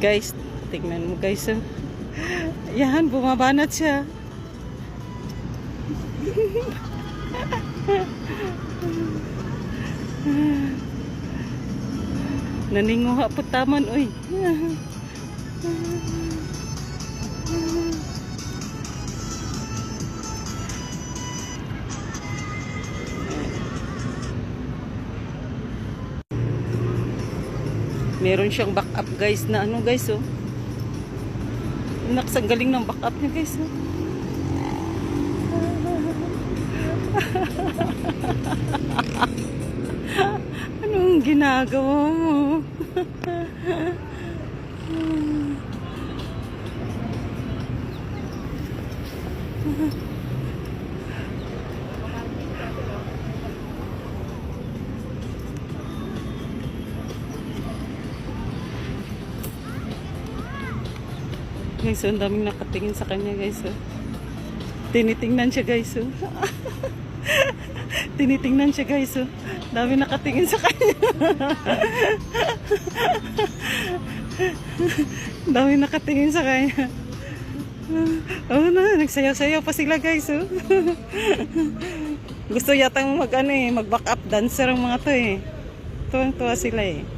Guys, tingnan mo guys. Oh. Yan, bumabanat siya. Naninguha po taman, uy. Meron siyang backup guys na ano guys oh. Naksang galing ng backup niya guys oh. Anong ginagawa mo? Guys, ang daming nakatingin sa kanya guys oh. Tinitingnan siya guys oh. Tinitingnan siya guys oh. Dami nakatingin sa kanya. Dami nakatingin sa kanya. Oh na, nagsayaw-sayaw pa sila guys oh. Gusto yatang mag-back up dancer ang mga to eh. Tuwang-tuwa sila eh.